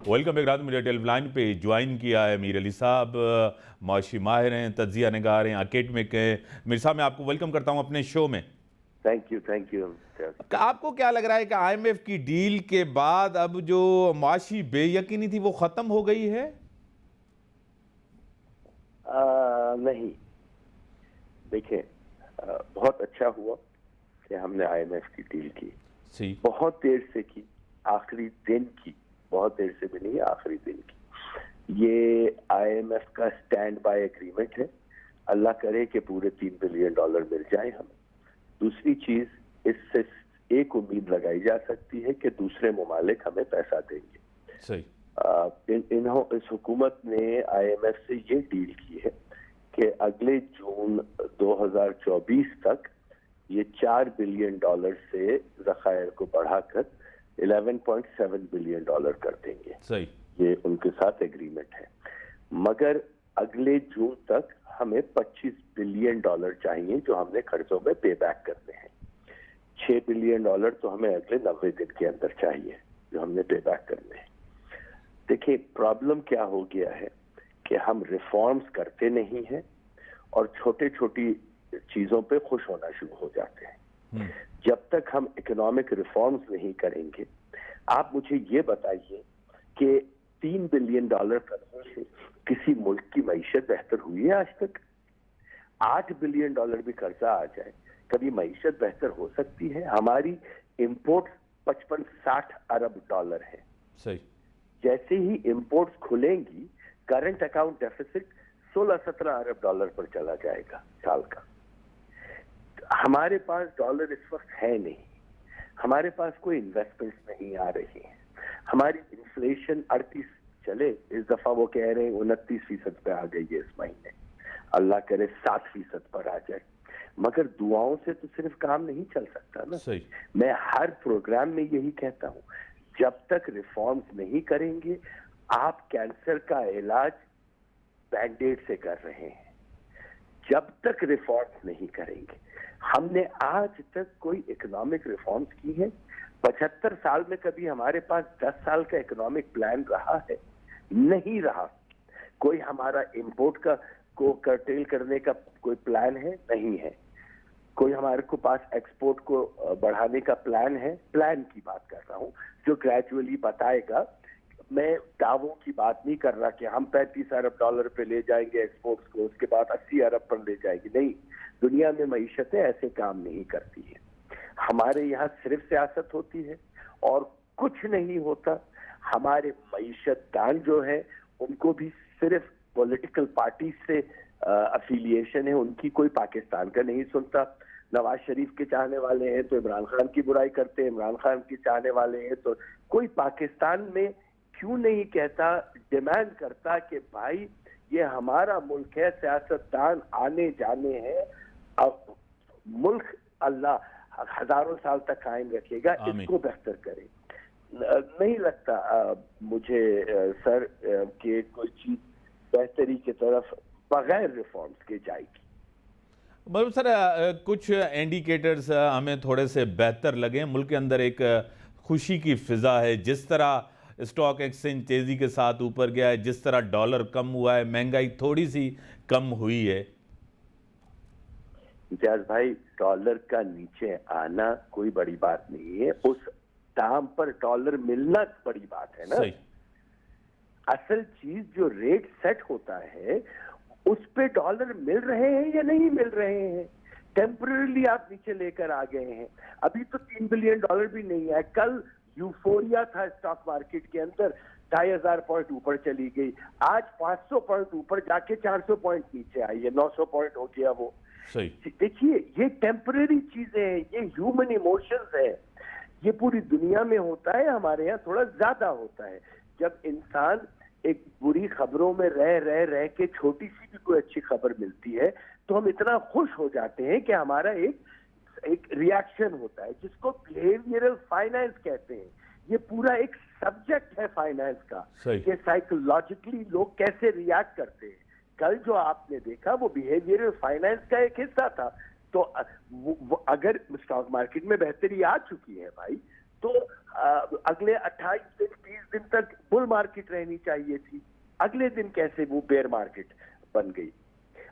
Welcome. एक रात मुझे टेलीफोन लाइन पे ज्वाइन किया है मीर अली साहब, माशी माहिर हैं, तज्जिया निगार हैं, एकेडमिक हैं। मीर साहब, मैं आपको वेलकम करता हूं अपने शो में। Thank you. आपको क्या लग रहा है कि IMF की डील के बाद अब जो माशी बेयकीनी थी वो ख़त्म हो गई है? नहीं, देखें, बहुत अच्छा हुआ कि हमने IMF की डील की। बहुत देर से की, आखिरी दिन की, बहुत देर से भी नहीं, आखिरी दिन की। ये IMF का स्टैंड बाय एग्रीमेंट है। अल्लाह करे कि पूरे $3 बिलियन मिल जाए हमें। दूसरी चीज, इससे एक उम्मीद लगाई जा सकती है कि दूसरे ममालिक हमें पैसा देंगे। सही। इस हुकूमत ने IMF से ये डील की है कि अगले जून 2024 तक ये $4 बिलियन से ज़खायर को बढ़ाकर $11.7 बिलियन कर देंगे। सही। ये उनके साथ एग्रीमेंट है। मगर अगले जून तक हमें $25 बिलियन चाहिए जो हमने खर्चों में पे बैक करने हैं। $6 बिलियन तो हमें अगले 90 दिन के अंदर चाहिए जो हमने पे बैक करने हैं। देखिए, प्रॉब्लम क्या हो गया है कि हम रिफॉर्म्स करते नहीं हैं और छोटे छोटी चीजों पे खुश होना शुरू हो जाते हैं। जब तक हम इकोनॉमिक रिफॉर्म्स नहीं करेंगे, आप मुझे ये बताइए कि $3 बिलियन करने से किसी मुल्क की मईशत बेहतर हुई है आज तक? $8 बिलियन भी कर्जा आ जाए, कभी मईशत बेहतर हो सकती है? हमारी इंपोर्ट 55-60 अरब डॉलर है। सही। जैसे ही इंपोर्ट्स खुलेंगी, करंट अकाउंट डेफिसिट 16-17 अरब डॉलर पर चला जाएगा साल का। हमारे पास डॉलर इस वक्त है नहीं, हमारे पास कोई इन्वेस्टमेंट्स नहीं आ रही हैं। हमारी इन्फ्लेशन 38 चले, इस दफा वो कह रहे हैं 29% पे आ गई है इस महीने। अल्लाह करे 7% पर आ जाए। मगर दुआओं से तो सिर्फ काम नहीं चल सकता ना। सही। मैं हर प्रोग्राम में यही कहता हूँ, जब तक रिफॉर्म्स नहीं करेंगे, आप कैंसर का इलाज बैंडेड से कर रहे हैं। जब तक रिफॉर्म्स नहीं करेंगे, हमने आज तक कोई इकोनॉमिक रिफॉर्म्स की है? 75 साल में कभी हमारे पास 10 साल का इकोनॉमिक प्लान रहा है? नहीं रहा। कोई हमारा इंपोर्ट को कर्टेल करने का कोई प्लान है? नहीं है। कोई हमारे को पास एक्सपोर्ट को बढ़ाने का प्लान है? प्लान की बात कर रहा हूं जो ग्रेजुअली बताएगा। मैं दावों की बात नहीं कर रहा कि हम $35 अरब पे ले जाएंगे एक्सपोर्ट्स को, उसके बाद 80 अरब पर ले जाएंगे। नहीं, दुनिया में मईशतें ऐसे काम नहीं करती है। हमारे यहाँ सिर्फ सियासत होती है और कुछ नहीं होता। हमारे मईशतदान जो है उनको भी सिर्फ पॉलिटिकल पार्टी से अफिलिएशन है, उनकी कोई पाकिस्तान का नहीं सुनता। नवाज शरीफ के चाहने वाले हैं तो इमरान खान की बुराई करते हैं, इमरान खान के चाहने वाले हैं तो कोई पाकिस्तान में क्यों नहीं कहता, डिमांड करता कि भाई ये हमारा मुल्क है, सियासतदान आने जाने हैं, अब मुल्क अल्लाह हजारों साल तक कायम रखेगा, इसको बेहतर करें। नहीं लगता मुझे सर कि कोई चीज बेहतरी की तरफ बगैर रिफॉर्म्स के जाएगी। मतलब सर, कुछ इंडिकेटर्स हमें थोड़े से बेहतर लगे। मुल्क के अंदर एक खुशी की फिजा है। जिस तरह स्टॉक एक्सचेंज तेजी के साथ ऊपर गया है, जिस तरह डॉलर कम हुआ है, महंगाई थोड़ी सी कम हुई है। इम्तियाज भाई, डॉलर का नीचे आना कोई बड़ी बात नहीं है, उस दाम पर डॉलर मिलना बड़ी बात है ना। सही। असल चीज जो रेट सेट होता है उस पे डॉलर मिल रहे हैं या नहीं मिल रहे हैं। टेम्पररी आप नीचे लेकर आ गए हैं। अभी तो $3 बिलियन भी नहीं है। कल यूफोरिया था स्टॉक मार्केट के अंदर, 2500 पॉइंट ऊपर चली गई, आज 500 पॉइंट ऊपर जाके 400 पॉइंट नीचे आई है, 900 पॉइंट हो गया वो। सही। देखिए, ये टेम्पररी चीजें हैं, ये ह्यूमन इमोशंस है। ये पूरी दुनिया में होता है, हमारे यहाँ थोड़ा ज्यादा होता है। जब इंसान एक बुरी खबरों में रह के छोटी सी भी कोई अच्छी खबर मिलती है तो हम इतना खुश हो जाते हैं कि हमारा एक रिएक्शन होता है, जिसको बिहेवियरल फाइनेंस कहते हैं। ये पूरा एक सब्जेक्ट है फाइनेंस का कि साइकोलॉजिकली लोग कैसे रिएक्ट करते हैं। कल जो आपने देखा वो बिहेवियरल फाइनेंस का एक हिस्सा था। तो अगर स्टॉक मार्केट में बेहतरी आ चुकी है भाई, तो अगले 28 दिन 30 दिन तक बुल मार्केट रहनी चाहिए थी, अगले दिन कैसे वो बेयर मार्केट बन गई?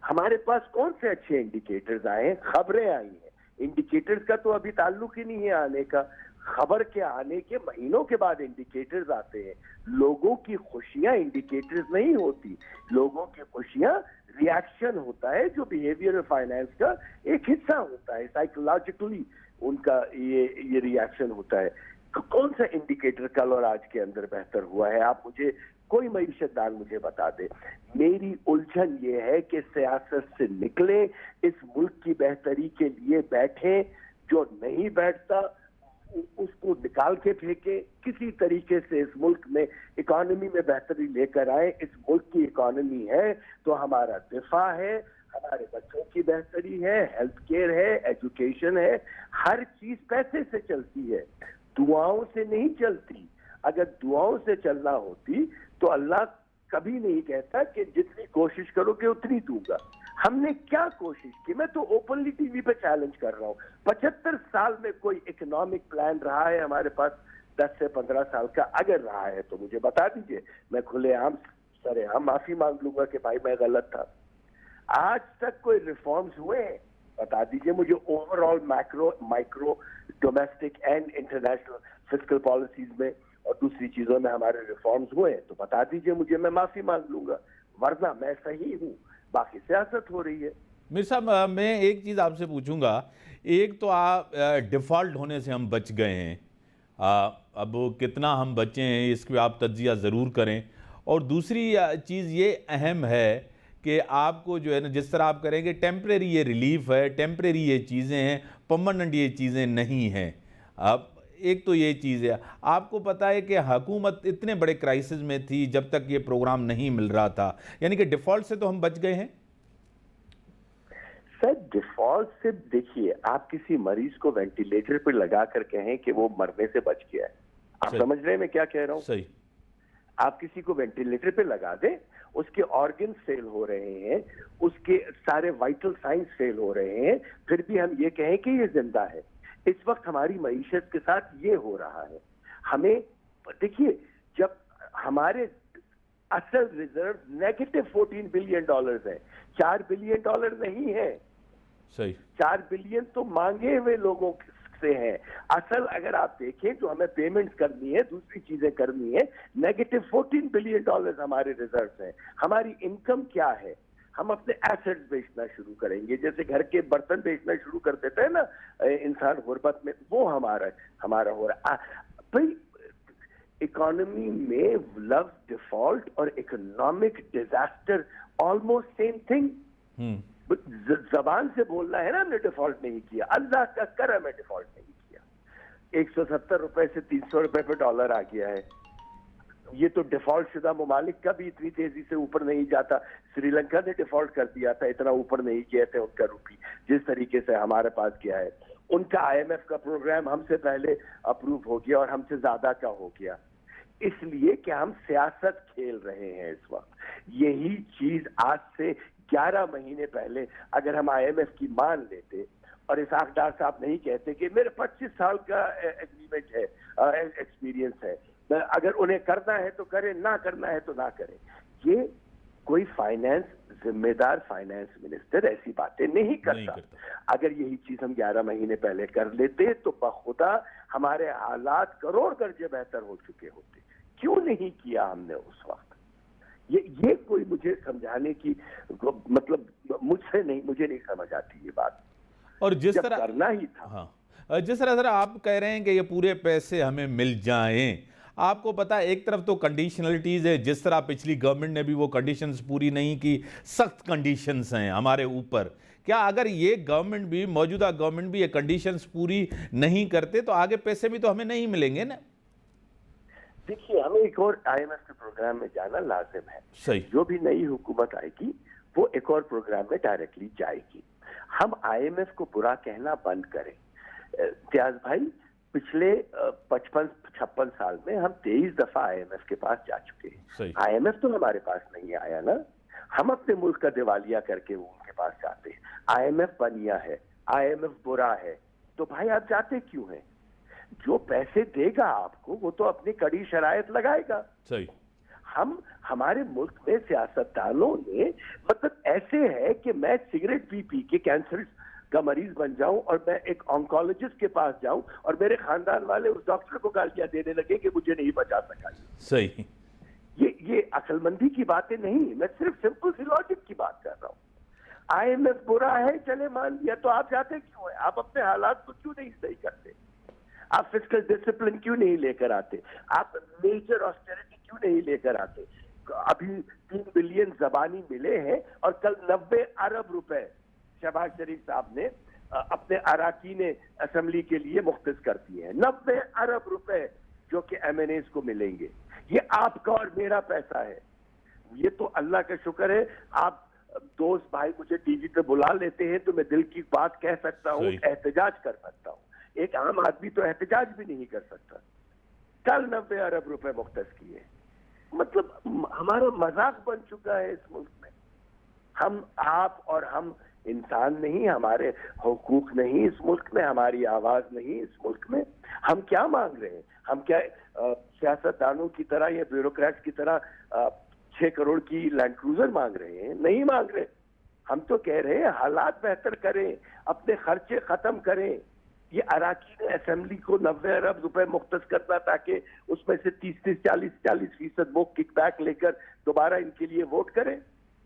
हमारे पास कौन से अच्छे इंडिकेटर्स आए हैं? खबरें आई हैं। इंडिकेटर्स का तो अभी ताल्लुक ही नहीं है आने का, खबर के आने के महीनों के बाद इंडिकेटर्स आते हैं। लोगों की खुशियां इंडिकेटर्स नहीं होती, लोगों की खुशियां रिएक्शन होता है जो बिहेवियर फाइनेंस का एक हिस्सा होता है। साइकोलॉजिकली उनका ये रिएक्शन होता है। कौन सा इंडिकेटर कल और आज के अंदर बेहतर हुआ है? आप मुझे कोई मईशतदान मुझे बता दे। मेरी उलझन ये है कि सियासत से निकले, इस मुल्क की बेहतरी के लिए बैठे, जो नहीं बैठता उसको निकाल के फेंके, किसी तरीके से इस मुल्क में इकोनॉमी में बेहतरी लेकर आए। इस मुल्क की इकोनॉमी है तो हमारा दिफा है, हमारे बच्चों की बेहतरी है, हेल्थ केयर है, एजुकेशन है, हर चीज पैसे से चलती है, दुआओं से नहीं चलती। अगर दुआओं से चलना होती तो अल्लाह कभी नहीं कहता कि जितनी कोशिश करोगे उतनी दूंगा। हमने क्या कोशिश की? मैं तो ओपनली टीवी पे चैलेंज कर रहा हूँ। 75 साल में कोई इकोनॉमिक प्लान रहा है हमारे पास? 10 से 15 साल का अगर रहा है तो मुझे बता दीजिए, मैं खुलेआम सरेआम माफी मांग लूंगा कि भाई मैं गलत था। आज तक कोई रिफॉर्म्स हुए हैं? बता दीजिए मुझे। Overall macro, micro, domestic and international fiscal policies में और दूसरी चीजों में हमारे रिफॉर्म्स हुए हैं तो बता दीजिए मुझे, मैं माफी मांग लूंगा। वरना मैं सही हूं, बाकी सियासत हो रही है। मीर साहब, मैं एक चीज़ आपसे पूछूंगा। एक तो आप डिफ़ॉल्ट होने से हम बच गए हैं, अब कितना हम बचे हैं इस पर आप तज्जिया ज़रूर करें। और दूसरी चीज़ ये अहम है कि आपको जो है ना, जिस तरह आप करेंगे टेम्परेरी ये रिलीफ है, टेम्परेरी ये चीज़ें हैं, परमानेंट ये चीज़ें नहीं हैं। अब एक तो ये चीज़ है, आपको पता है कि हुकूमत इतने बड़े क्राइसिस में थी जब तक ये प्रोग्राम नहीं मिल रहा था, यानी कि डिफ़ॉल्ट से तो हम बच गए हैं। सर डिफॉल्ट से देखिए, आप किसी मरीज को वेंटिलेटर पर लगा कर कहें कि वो मरने से बच गया है, आप समझ रहे हैं मैं क्या कह रहा हूं? सही। आप किसी को वेंटिलेटर पे लगा दें, उसके ऑर्गन फेल हो रहे हैं, उसके सारे वाइटल साइंस फेल हो रहे हैं, फिर भी हम ये कहें कि ये जिंदा है। इस वक्त हमारी मईशत के साथ ये हो रहा है। हमें देखिए, जब हमारे असल रिजर्व नेगेटिव $14 बिलियन है, $4 बिलियन नहीं है। सही। 4 बिलियन तो मांगे हुए लोगों से हैं। असल अगर आप देखें जो हमें पेमेंट्स करनी है, दूसरी चीजें करनी है, नेगेटिव $14 बिलियन हमारे रिजर्व हैं। हमारी इनकम क्या है? हम अपने एसेट्स बेचना शुरू करेंगे, जैसे घर के बर्तन बेचना शुरू कर देते हैं ना इंसान गुर्बत में, वो हमारा हो रहा है। भाई इकोनॉमी में लव डिफॉल्ट और economic disaster almost same thing. जबान से बोलना है ना हमने डिफॉल्ट नहीं किया, अल्लाह का करम है डिफॉल्ट नहीं किया। 170 रुपए से 300 रुपए पे डॉलर आ गया है। ये तो डिफॉल्ट शुदा ममालिक का भी इतनी तेजी से ऊपर नहीं जाता। श्रीलंका ने डिफॉल्ट कर दिया था, इतना ऊपर नहीं गए थे उनका रुपी जिस तरीके से हमारे पास गया है। उनका IMF का प्रोग्राम हमसे पहले अप्रूव हो गया और हमसे ज्यादा का हो गया, इसलिए कि हम सियासत खेल रहे हैं इस वक्त। यही चीज आज से 11 महीने पहले अगर हम IMF की मान लेते और इसाक डार साहब नहीं कहते कि मेरे 25 साल का एग्रीमेंट है, एक्सपीरियंस है, अगर उन्हें करना है तो करें, ना करना है तो ना करें। ये कोई फाइनेंस, जिम्मेदार फाइनेंस मिनिस्टर ऐसी बातें नहीं करता। अगर यही चीज हम 11 महीने पहले कर लेते तो बखुदा हमारे हालात करोड़ दर्जे बेहतर हो चुके होते। क्यों नहीं किया हमने उस वक्त? ये कोई मुझे समझाने की मतलब मुझे नहीं समझ आती ये बात। और जिस तरह करना ही था, हाँ, जिस तरह आप कह रहे हैं कि ये पूरे पैसे हमें मिल जाएं, आपको पता है एक तरफ तो कंडीशनलिटीज़ है, जिस तरह पिछली गवर्नमेंट ने भी वो कंडीशंस पूरी नहीं की, सख्त कंडीशंस हैं हमारे ऊपर। क्या अगर ये गवर्नमेंट भी, मौजूदा गवर्नमेंट भी ये कंडीशंस पूरी नहीं करते तो आगे पैसे भी तो हमें नहीं मिलेंगे ना? देखिए, हमें एक और IMF के प्रोग्राम में जाना लाजिम है। सही। जो भी नई हुकूमत आएगी वो एक और प्रोग्राम में डायरेक्टली जाएगी। हम IMF को बुरा कहना बंद करें। त्याज भाई, पिछले 55-56 साल में हम 23 दफा IMF के पास जा चुके हैं। IMF तो हमारे पास नहीं आया ना, हम अपने मुल्क का दिवालिया करके उनके पास जाते हैं। IMF बनिया है, IMF बुरा है, तो भाई आप जाते क्यों हैं? جو پیسے دے گا آپ کو وہ تو اپنی کڑی شرائط لگائے گا. صحیح. ہمارے ملک میں سیاستدانوں نے مطلب ایسے ہے کہ میں سگریٹ پی کے کینسر کا مریض بن جاؤں اور میں ایک آنکولوجسٹ کے پاس جاؤں اور میرے خاندان والے اس ڈاکٹر کو گالیاں دینے لگے کہ مجھے نہیں بچا سکا. صحیح. یہ عقل مندی کی باتیں نہیں, میں صرف سمپل سی لاجک کی بات کر رہا ہوں. IMF برا ہے, چلے مان لیا, تو آپ جاتے کیوں ہیں؟ آپ اپنے حالات کو کیوں نہیں صحیح کرتے؟ آپ فسکل ڈسپلن کیوں نہیں لے کر آتے؟ آپ میجر آسٹیرٹی کیوں نہیں لے کر آتے؟ ابھی 3 بلین زبانی ملے ہیں اور کل 90 ارب روپے شہباز شریف صاحب نے اپنے اراکین اسمبلی کے لیے مختص کر دیے ہیں. 90 ارب روپے جو کہ MNAs کو ملیں گے. یہ آپ کا اور میرا پیسہ ہے. یہ تو اللہ کا شکر ہے آپ دوست بھائی مجھے ٹی وی پہ بلا لیتے ہیں تو میں دل کی بات کہہ سکتا ہوں, احتجاج کر سکتا ہوں. ایک عام آدمی تو احتجاج بھی نہیں کر سکتا. کل 90 ارب روپے مختص کیے. مطلب ہمارا مذاق بن چکا ہے اس ملک میں. آپ اور ہم انسان نہیں, ہمارے حقوق نہیں اس ملک میں, ہماری آواز نہیں اس ملک میں. ہم کیا مانگ رہے ہیں؟ ہم کیا سیاستدانوں کی طرح یا بیوروکریٹ کی طرح 6 کروڑ کی لینڈ کروزر مانگ رہے ہیں؟ نہیں مانگ رہے. ہم تو کہہ رہے ہیں حالات بہتر کریں, اپنے خرچے ختم کریں. یہ اراکین اسمبلی کو 90 ارب روپے مختص کرنا تاکہ اس میں سے 30-40% وہ کک بیک لے کر دوبارہ ان کے لیے ووٹ کریں.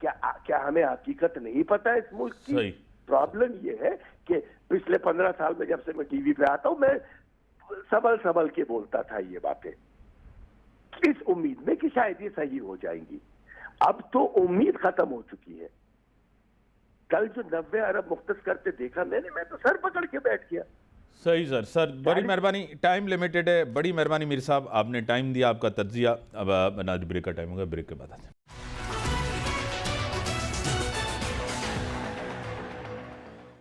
کیا ہمیں حقیقت نہیں پتا اس ملک کی؟ پرابلم یہ ہے کہ پچھلے 15 سال میں جب سے میں ٹی وی پہ آتا ہوں میں سنبھل کے بولتا تھا یہ باتیں اس امید میں کہ شاید یہ صحیح ہو جائیں گی. اب تو امید ختم ہو چکی ہے. کل جو 90 ارب مختص کرتے دیکھا میں تو سر پکڑ کے بیٹھ گیا. صحیح سر بڑی مہربانی. ٹائم لیمیٹڈ ہے, بڑی مہربانی میر صاحب, آپ نے ٹائم دیا, آپ کا تجزیہ. اب ناظرین بریک کا ٹائم ہوگا, بریک کے بعد آتے ہیں.